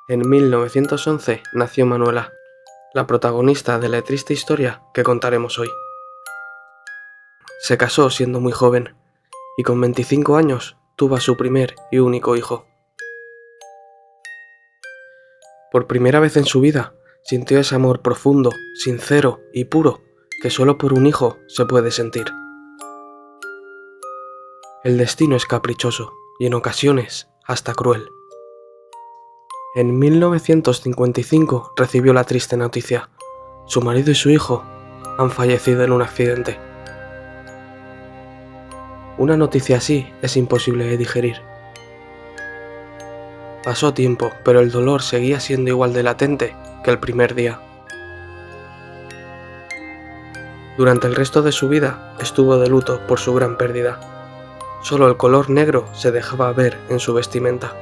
En 1911 nació Manuela, la protagonista de la triste historia que contaremos hoy. Se casó siendo muy joven y con 25 años tuvo a su primer y único hijo. Por primera vez en su vida sintió ese amor profundo, sincero y puro que solo por un hijo se puede sentir. El destino es caprichoso y en ocasiones hasta cruel. En 1955 recibió la triste noticia: su marido y su hijo han fallecido en un accidente. Una noticia así es imposible de digerir. Pasó tiempo, pero el dolor seguía siendo igual de latente que el primer día. Durante el resto de su vida estuvo de luto por su gran pérdida. Solo el color negro se dejaba ver en su vestimenta.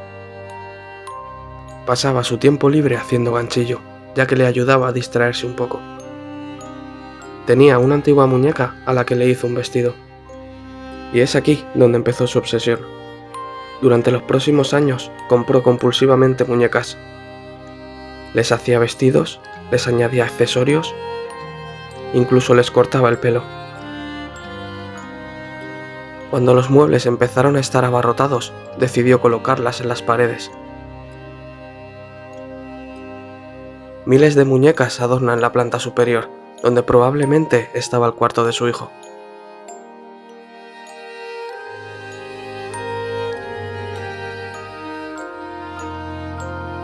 Pasaba su tiempo libre haciendo ganchillo, ya que le ayudaba a distraerse un poco. Tenía una antigua muñeca a la que le hizo un vestido. Y es aquí donde empezó su obsesión. Durante los próximos años compró compulsivamente muñecas. Les hacía vestidos, les añadía accesorios, incluso les cortaba el pelo. Cuando los muebles empezaron a estar abarrotados, decidió colocarlas en las paredes. Miles de muñecas adornan la planta superior, donde probablemente estaba el cuarto de su hijo.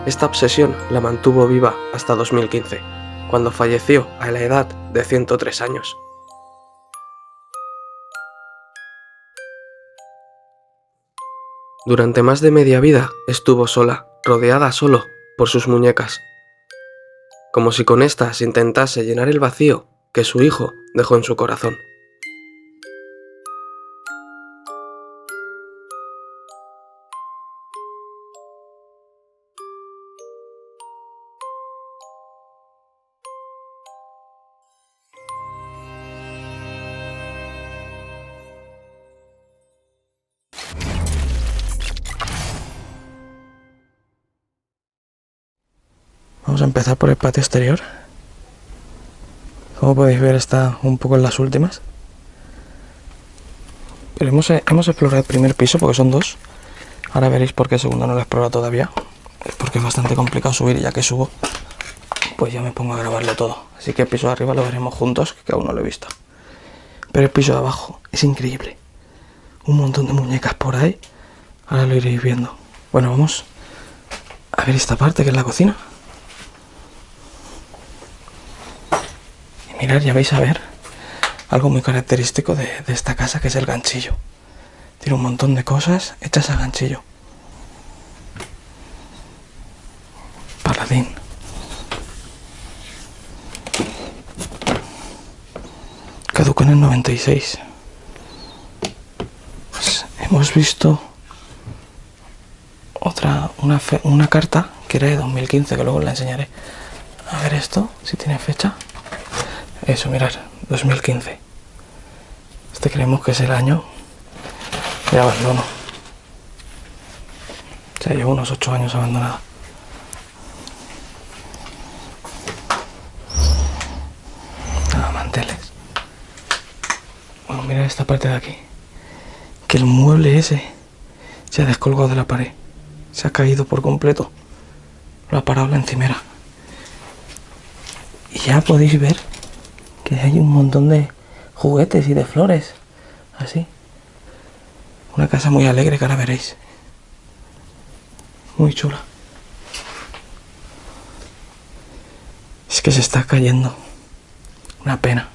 Esta obsesión la mantuvo viva hasta 2015, cuando falleció a la edad de 103 años. Durante más de media vida estuvo sola, rodeada solo por sus muñecas, como si con estas intentase llenar el vacío que su hijo dejó en su corazón. Vamos a empezar por el patio exterior. Como podéis ver, está un poco en las últimas. Pero hemos explorado el primer piso porque son dos. Ahora veréis por qué el segundo no lo he explorado todavía. Es porque es bastante complicado subir y ya que subo, pues ya me pongo a grabarlo todo. Así que el piso de arriba lo veremos juntos, que aún no lo he visto. Pero el piso de abajo es increíble. Un montón de muñecas por ahí. Ahora lo iréis viendo. Bueno, vamos a ver esta parte que es la cocina. Y mirad, ya vais a ver algo muy característico de esta casa, que es el ganchillo. Tiene un montón de cosas hechas a ganchillo. Paladín. Caducó en el 96. Pues hemos visto una carta que era de 2015, que luego la enseñaré. A ver esto, si tiene fecha. Eso, mirad, 2015. Este creemos que es el año de abandono. O sea, lleva unos 8 años abandonada. Nada, manteles. Bueno, mirad esta parte de aquí. Que el mueble ese se ha descolgado de la pared. Se ha caído por completo. Lo ha parado la encimera. Y ya podéis ver que hay un montón de juguetes y de flores. Así. Una casa muy alegre que ahora veréis. Muy chula. Es que se está cayendo. Una pena.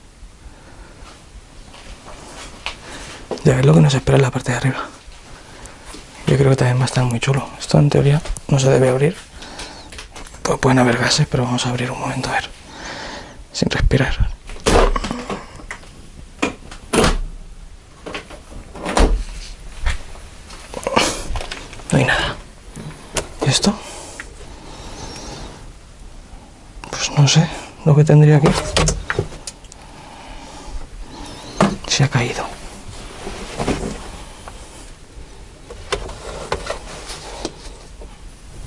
Ya veis lo que nos espera en la parte de arriba. Yo creo que también va a estar muy chulo. Esto en teoría no se debe abrir. Pues pueden haber gases, pero vamos a abrir un momento a ver. Sin respirar. No hay nada. ¿Y esto? Pues no sé lo que tendría aquí. Se ha caído.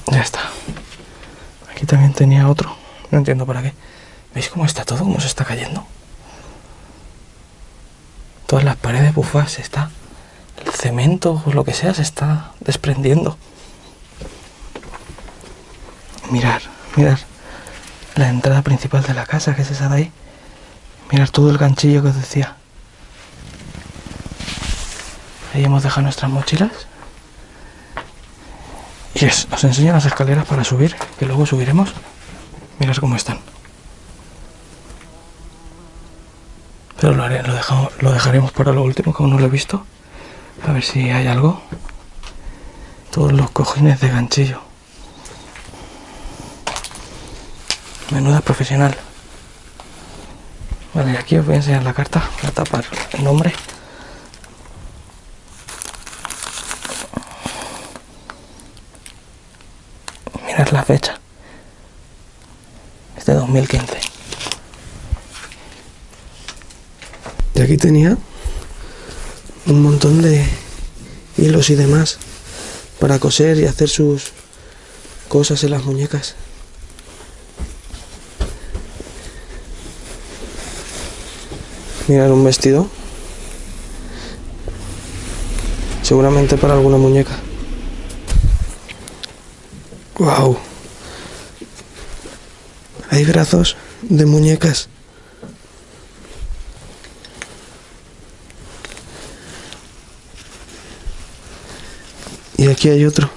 Ya está. también tenía otro. No entiendo para qué. ¿Veis cómo está todo? ¿Cómo se está cayendo? Todas las paredes bufas se está... El cemento o lo que sea se está desprendiendo. Mirar, mirar. La entrada principal de la casa, que es esa de ahí. Mirar todo el ganchillo que os decía. Ahí hemos dejado nuestras mochilas. Y os enseño las escaleras para subir, que luego subiremos. Mirad cómo están. Pero lo dejaremos para lo último, que aún no lo he visto. A ver si hay algo. Todos los cojines de ganchillo. Menuda profesional. Vale, y aquí os voy a enseñar la carta. Voy a tapar el nombre. Mirad la fecha. Es de 2015. Y aquí tenía un montón de hilos y demás para coser y hacer sus cosas en las muñecas. Mirad, un vestido. Seguramente para alguna muñeca. ¡Wow! Hay brazos de muñecas. Y aquí hay otro.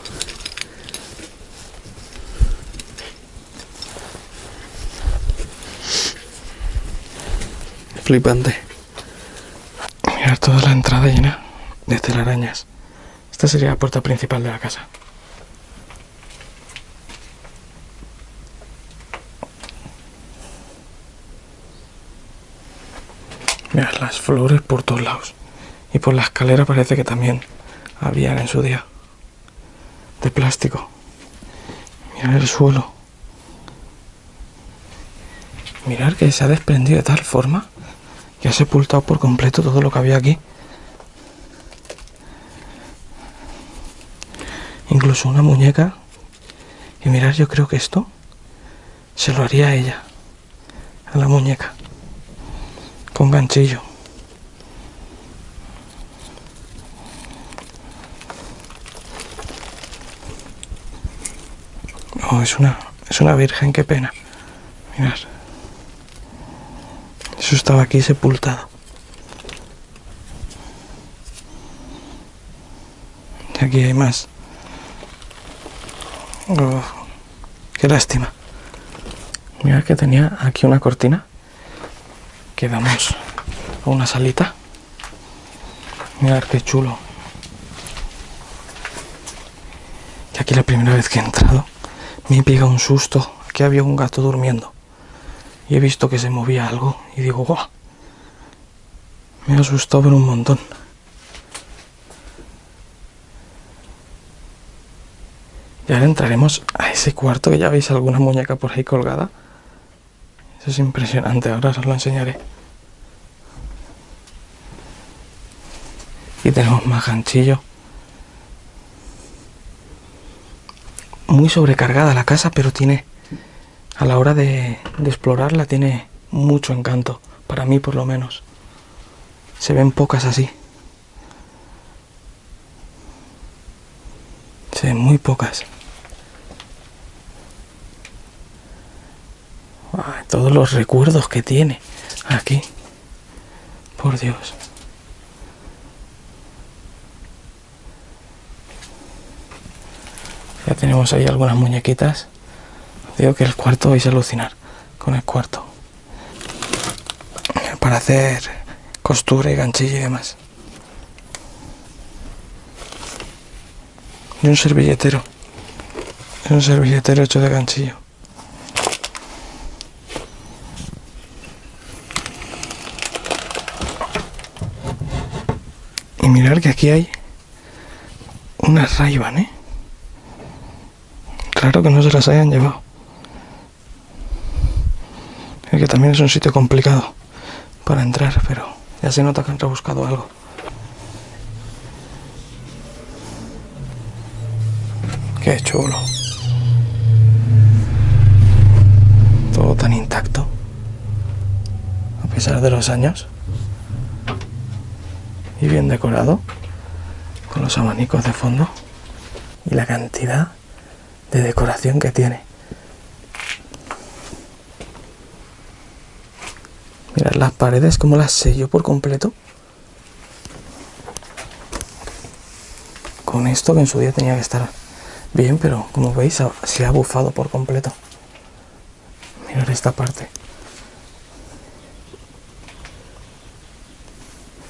Flipante. Mirad toda la entrada llena de telarañas. Esta sería la puerta principal de la casa. Mirad las flores por todos lados. Y por la escalera parece que también habían en su día. De plástico. Mirad el suelo. Mirad que se ha desprendido de tal forma que ha sepultado por completo todo lo que había aquí. Incluso una muñeca. Y mirad, yo creo que esto se lo haría a ella. A la muñeca. Con ganchillo. Oh, es una virgen, qué pena. Mirad. Eso estaba aquí sepultado. Y aquí hay más. Oh, qué lástima. Mirad que tenía aquí una cortina que damos a una salita. Mirad qué chulo. Y aquí la primera vez que he entrado me pega un susto. Aquí había un gato durmiendo. Y he visto que se movía algo. Y digo, ¡guau! Me ha asustado por un montón. Y ahora entraremos a ese cuarto, que ya veis alguna muñeca por ahí colgada. Eso es impresionante, ahora os lo enseñaré. Y tenemos más ganchillo. Muy sobrecargada la casa, pero tiene, a la hora de explorarla, tiene mucho encanto. Para mí, por lo menos. Se ven pocas así. Se ven muy pocas. Ay, todos los recuerdos que tiene aquí. Por Dios. Ya tenemos ahí algunas muñequitas. Digo que el cuarto vais a alucinar con el cuarto. Para hacer costura y ganchillo y demás. Y un servilletero. Es un servilletero hecho de ganchillo. Y mirad que aquí hay unas Ray-Ban, ¿eh? Claro que no se las hayan llevado. Es que también es un sitio complicado para entrar, pero ya se nota que han rebuscado algo. Qué chulo. Todo tan intacto, a pesar de los años. Y bien decorado, con los abanicos de fondo. Y la cantidad de decoración que tiene. Mirad las paredes, como las selló por completo. Con esto que en su día tenía que estar bien, pero como veis se ha bufado por completo. Mirad esta parte.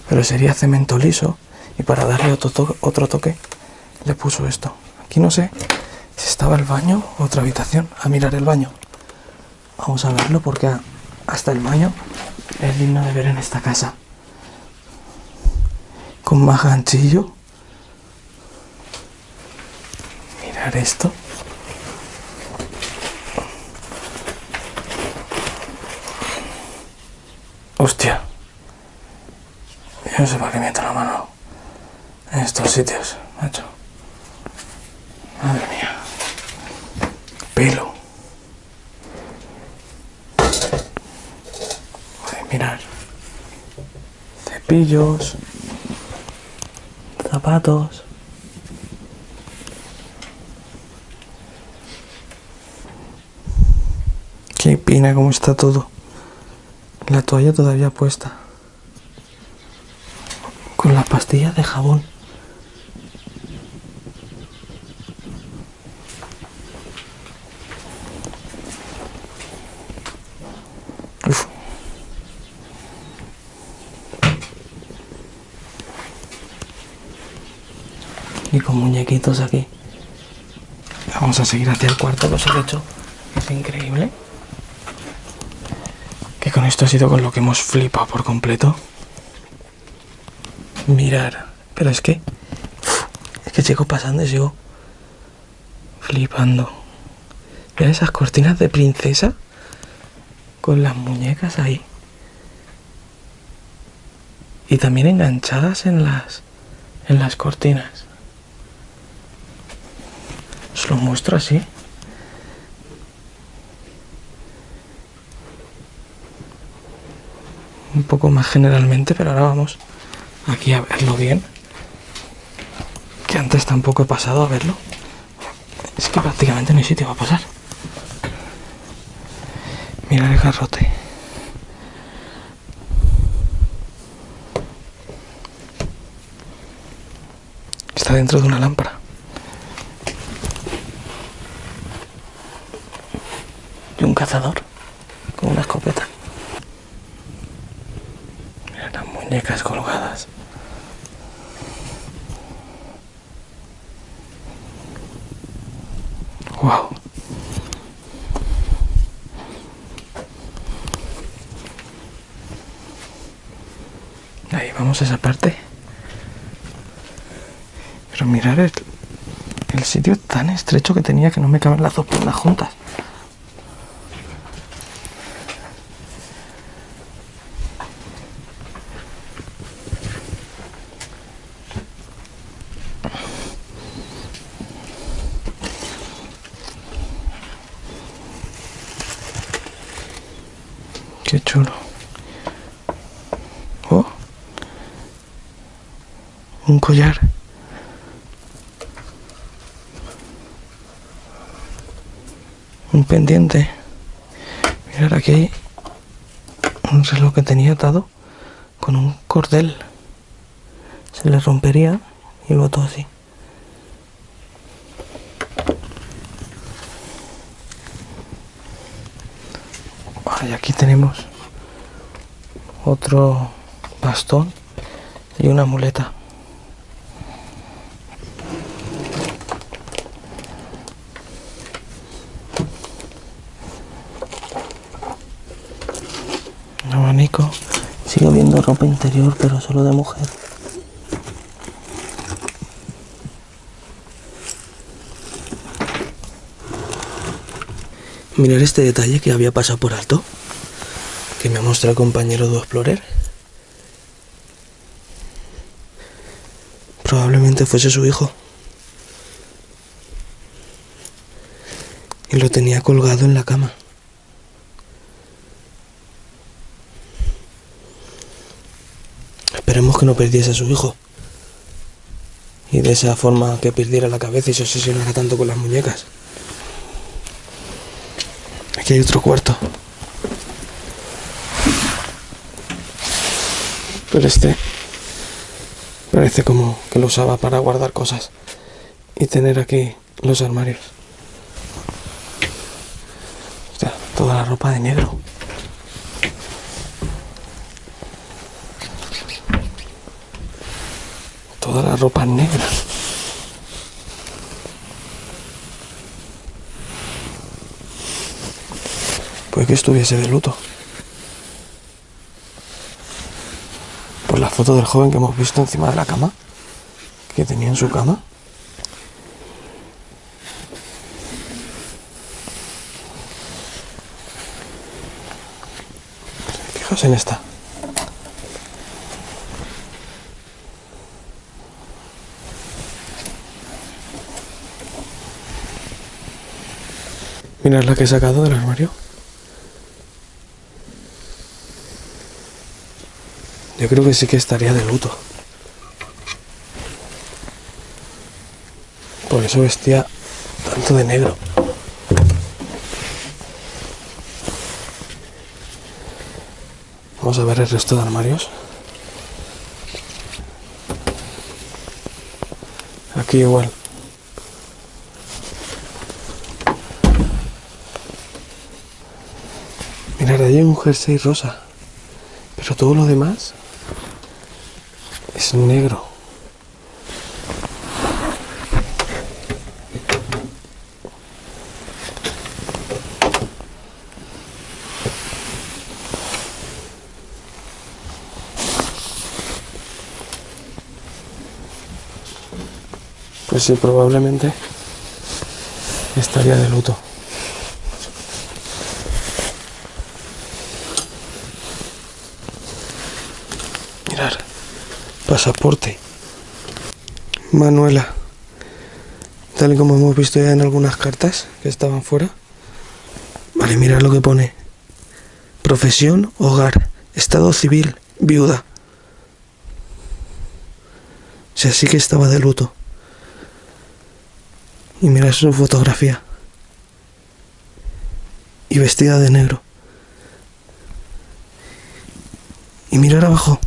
Pero sería cemento liso y para darle otro toque le puso esto. Aquí no sé si estaba el baño o otra habitación. A mirar el baño. Vamos a verlo porque hasta el baño es digno de ver en esta casa. Con más ganchillo. Mirar esto. Hostia. Yo no sé para qué meto la mano en estos sitios, macho. Madre mía. Pelo. Mirar. Cepillos. Zapatos. Qué pena cómo está todo. La toalla todavía puesta. Con las pastillas de jabón. Uf. Y con muñequitos aquí. Vamos a seguir hacia el cuarto, que os he dicho. Es increíble. Que con esto ha sido con lo que hemos flipado por completo. Mirar. Pero es que sigo pasando y sigo flipando. Mirad esas cortinas de princesa con las muñecas ahí. Y también enganchadas en las cortinas. Os lo muestro así. Un poco más generalmente, pero ahora vamos aquí a verlo bien. Que antes tampoco he pasado a verlo. Es que prácticamente no hay sitio para pasar. Mirad el garrote. Está dentro de una lámpara. Y un cazador con una escopeta. Mirad las muñecas colgadas. Wow. Ahí vamos a esa parte. Pero mirad el sitio tan estrecho que tenía que no me caben las dos piernas juntas. Qué chulo. Oh. Un collar. Un pendiente. Mirad, aquí hay un reloj que tenía atado con un cordel. Se le rompería y lo ató así. Y aquí tenemos otro bastón y una muleta. Un abanico. Sigo viendo ropa interior, pero solo de mujer. Mirad este detalle que había pasado por alto, que me mostró el compañero de Explorer. Probablemente fuese su hijo. Y lo tenía colgado en la cama, que no perdiese a su hijo. Y de esa forma que perdiera la cabeza y se obsesionara tanto con las muñecas. Aquí hay otro cuarto. Pero este parece como que lo usaba para guardar cosas y tener aquí los armarios. Hostia, toda la ropa de negro. Toda la ropa negra. Puede que estuviese de luto. Por la foto del joven que hemos visto encima de la cama, que tenía en su cama. Fijaos en esta. Mirad la que he sacado del armario. Yo creo que sí que estaría de luto. Por eso vestía tanto de negro. Vamos a ver el resto de armarios. Aquí igual. Mirad, ahí hay un jersey rosa. Pero todo lo demás es negro. Pues sí, probablemente estaría de luto. Mirad, pasaporte. Manuela. Tal y como hemos visto ya en algunas cartas que estaban fuera. Vale, mirad lo que pone. Profesión, hogar, estado civil, viuda. O sea, sí que estaba de luto. Y mirad su fotografía. Y vestida de negro. Y mirad abajo.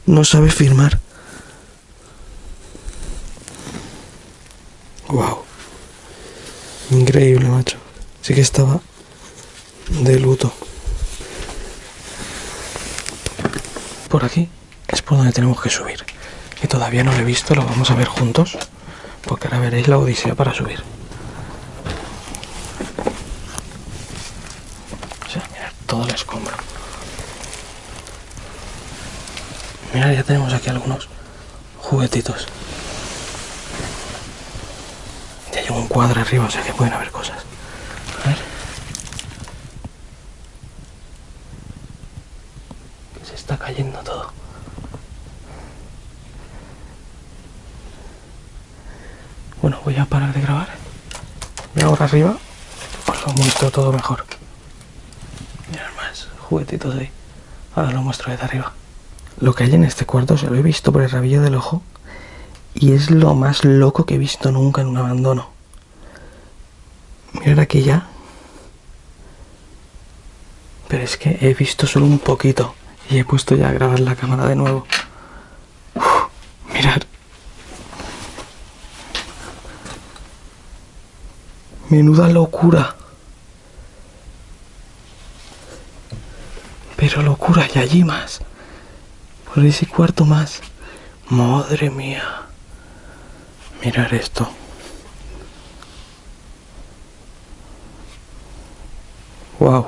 No sabe firmar. Wow. Increíble, macho. Sí que estaba de luto. Por aquí es por donde tenemos que subir. Y todavía no lo he visto, lo vamos a ver juntos. Porque ahora veréis la odisea para subir. O sea, mirad todo el escombro. Mirad, ya tenemos aquí algunos juguetitos. Y hay un cuadro arriba, o sea que pueden haber cosas. A ver. Que se está cayendo todo. Bueno, voy a parar de grabar. Y ahora arriba os lo muestro todo mejor. Mirad más juguetitos ahí. Ahora lo muestro desde arriba. Lo que hay en este cuarto se lo he visto por el rabillo del ojo. Y es lo más loco que he visto nunca en un abandono. Mirad aquí ya. Pero es que he visto solo un poquito. Y he puesto ya a grabar la cámara de nuevo. Mirad. Menuda locura. Pero locura, y allí más. Por ese cuarto más. Madre mía. Mirad esto. Wow.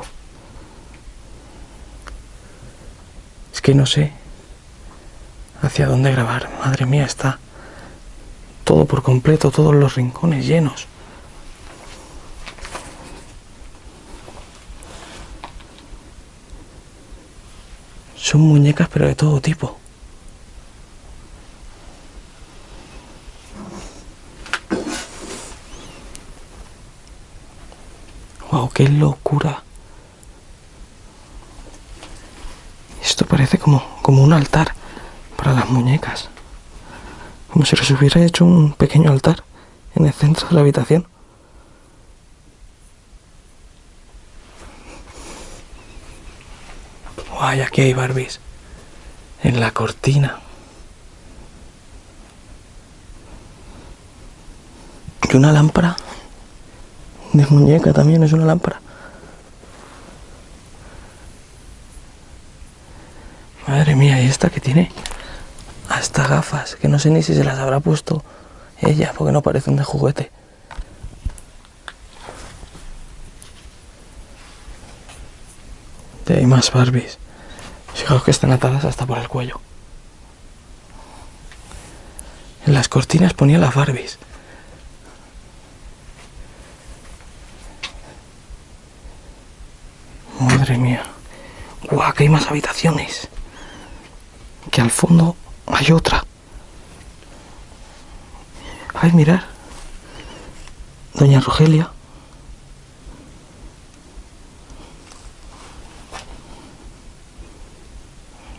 Es que no sé hacia dónde grabar. Madre mía, está todo por completo, todos los rincones llenos. Son muñecas, pero de todo tipo. Wow, qué locura. Esto parece como un altar para las muñecas. Como si les hubiera hecho un pequeño altar en el centro de la habitación. Guay, aquí hay Barbies. En la cortina. Y una lámpara. De muñeca también, es una lámpara. Madre mía, y esta que tiene hasta gafas, que no sé ni si se las habrá puesto ella, porque no parecen de juguete. Y hay más Barbies. Fijaos que están atadas hasta por el cuello. En las cortinas ponía las Barbies. Madre mía. ¡Guau! Que hay más habitaciones. Que al fondo hay otra. Ay, mirad. Doña Rogelia.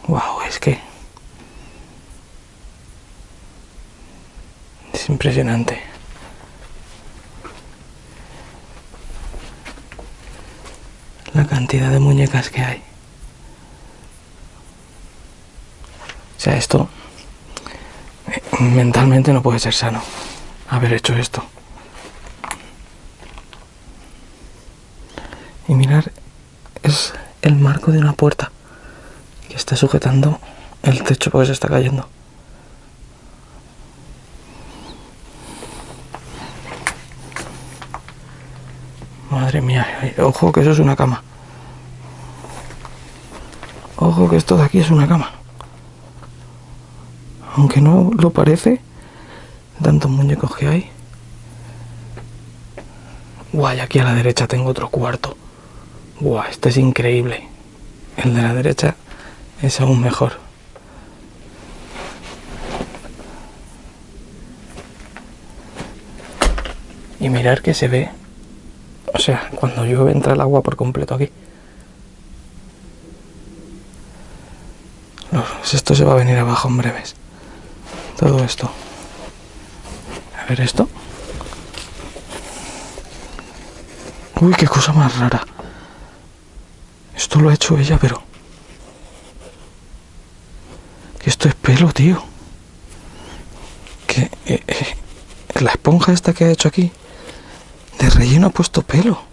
Wow, es que es impresionante. La cantidad de muñecas que hay. O sea, esto mentalmente no puede ser sano haber hecho esto. Y mirar, es el marco de una puerta que está sujetando el techo porque se está cayendo. Madre mía, ojo que eso es una cama. Ojo que esto de aquí es una cama. Aunque no lo parece, tantos muñecos que hay. Guay, aquí a la derecha tengo otro cuarto. Guay, este es increíble. El de la derecha es aún mejor. Y mirar que se ve. O sea, cuando llueve entra el agua por completo aquí. Esto se va a venir abajo en breves. Todo esto. A ver esto. Uy, qué cosa más rara. Esto lo ha hecho ella, pero... que esto es pelo, tío. Que la esponja esta que ha hecho aquí, de relleno ha puesto pelo.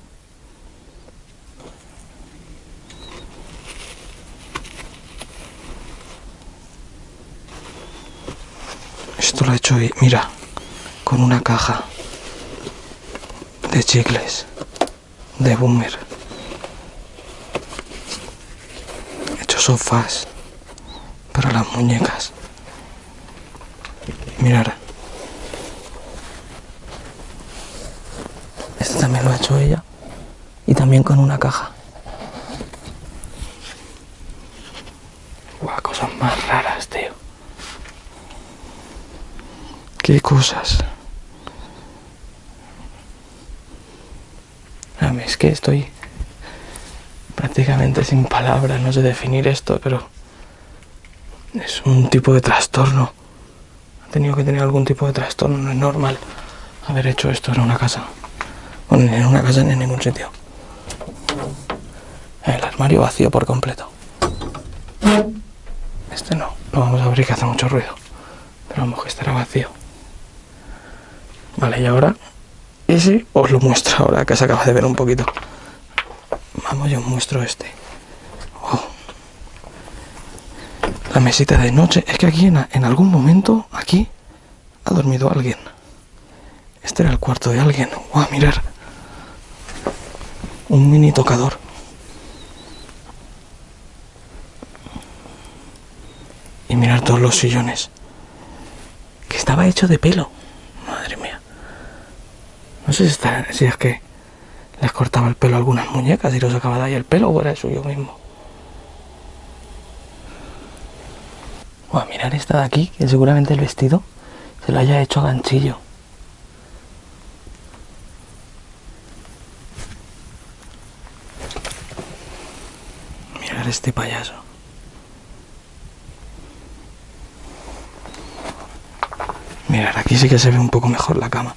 Esto lo ha hecho, mira, con una caja de chicles, de Boomer. He hecho sofás para las muñecas. Mirad. Este también lo ha hecho ella. Y también con una caja. Guau, cosas más raras, tío. Qué cosas. A mí es que estoy prácticamente sin palabras, no sé definir esto, pero es un tipo de trastorno. Ha tenido que tener algún tipo de trastorno, no es normal haber hecho esto en una casa. Bueno, ni en una casa ni en ningún sitio. El armario vacío por completo. Este no, lo vamos a abrir que hace mucho ruido. Pero vamos, que estará vacío. Vale, y ahora ese os lo muestro ahora que se acaba de ver un poquito. Vamos, yo os muestro este. Oh. La mesita de noche. Es que aquí en algún momento, aquí, ha dormido alguien. Este era el cuarto de alguien. Guau, mirar. Un mini tocador. Y mirar todos los sillones. Que estaba hecho de pelo. Madre mía. No sé si es que les cortaba el pelo a algunas muñecas y los sacaba de ahí el pelo o era eso yo mismo. Bueno, mirar esta de aquí, que seguramente el vestido se lo haya hecho a ganchillo. Mirar este payaso. Mirad, aquí sí que se ve un poco mejor la cama.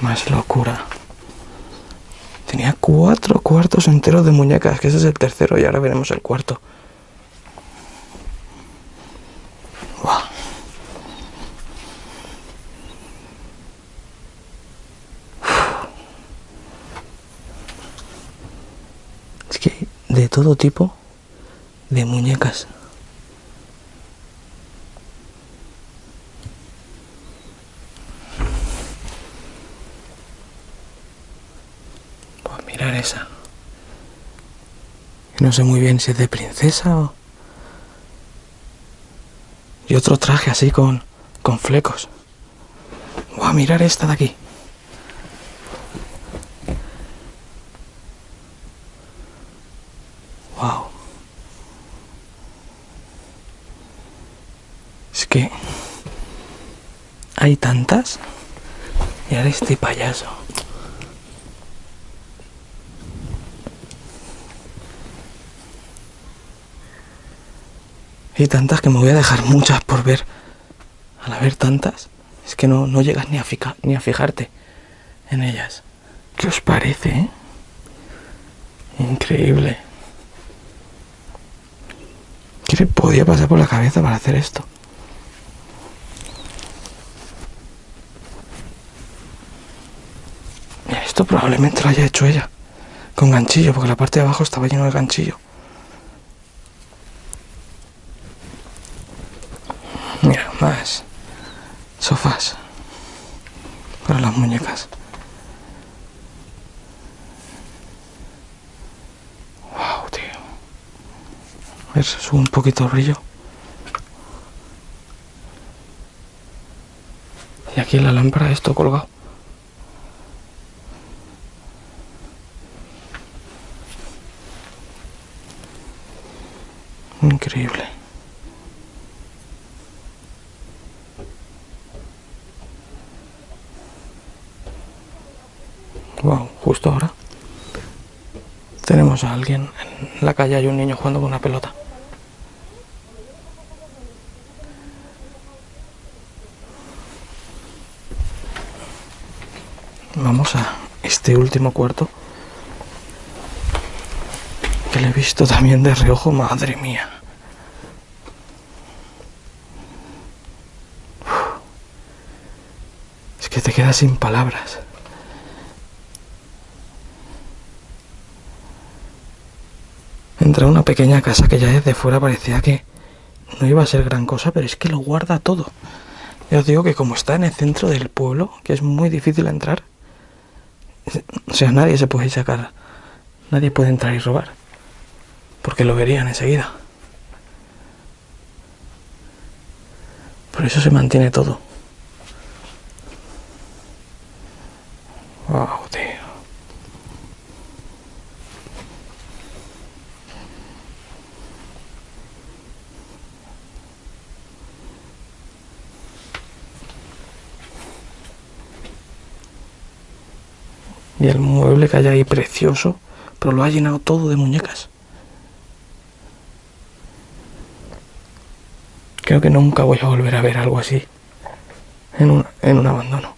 Más locura. Tenía 4 cuartos enteros de muñecas, que ese es el tercero y ahora veremos el cuarto. ¡Buah! Es que de todo tipo de muñecas. Pues mirar esa. No sé muy bien si es de princesa o... Y otro traje así con flecos. ¡Buah! Mirar esta de aquí. ¡Wow! Es que hay tantas. Y ahora este payaso. Hay tantas que me voy a dejar muchas por ver. Al haber tantas, es que no llegas ni a fijarte en ellas. ¿Qué os parece, eh? Increíble. ¿Qué le podía pasar por la cabeza para hacer esto? Mira, esto probablemente lo haya hecho ella. Con ganchillo, porque la parte de abajo estaba lleno de ganchillo. Mira, más sofás para las muñecas. Wow, tío. A ver, sube un poquito el brillo. Y aquí en la lámpara esto colgado. Increíble. Wow, justo ahora tenemos a alguien en la calle, hay un niño jugando con una pelota. Vamos a este último cuarto que le he visto también de reojo, madre mía. Es que te quedas sin palabras. Entra a una pequeña casa que ya desde fuera parecía que no iba a ser gran cosa, pero es que lo guarda todo. Ya os digo que como está en el centro del pueblo, que es muy difícil entrar, o sea, nadie se puede sacar, nadie puede entrar y robar, porque lo verían enseguida. Por eso se mantiene todo. Wow, tío. Y el mueble que hay ahí precioso, pero lo ha llenado todo de muñecas. Creo que nunca voy a volver a ver algo así en un abandono.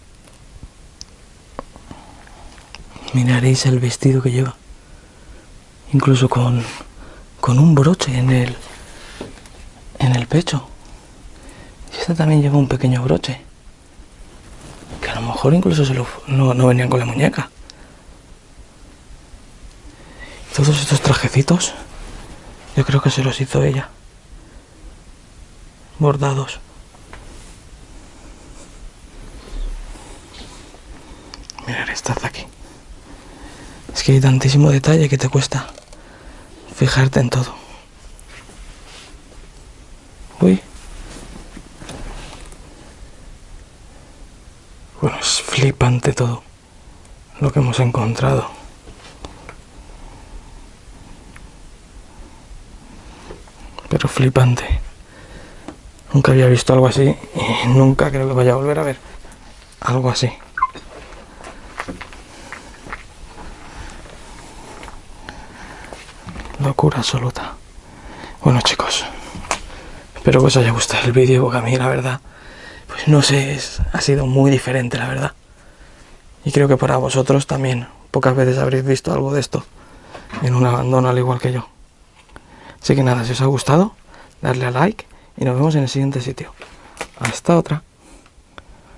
Miraréis el vestido que lleva. Incluso con un broche en el pecho. Y esta también lleva un pequeño broche. Que a lo mejor incluso no venían con la muñeca. Todos estos trajecitos, yo creo que se los hizo ella. Bordados. Mirad esta de aquí. Es que hay tantísimo detalle que te cuesta fijarte en todo. Uy. Bueno, es flipante todo lo que hemos encontrado. Pero flipante. Nunca había visto algo así y nunca creo que vaya a volver a ver algo así. Locura absoluta. Bueno, chicos, espero que os haya gustado el vídeo, porque a mí la verdad, pues no sé, ha sido muy diferente, la verdad. Y creo que para vosotros también, pocas veces habréis visto algo de esto en un abandono al igual que yo. Así que nada, si os ha gustado, darle a like y nos vemos en el siguiente sitio. Hasta otra.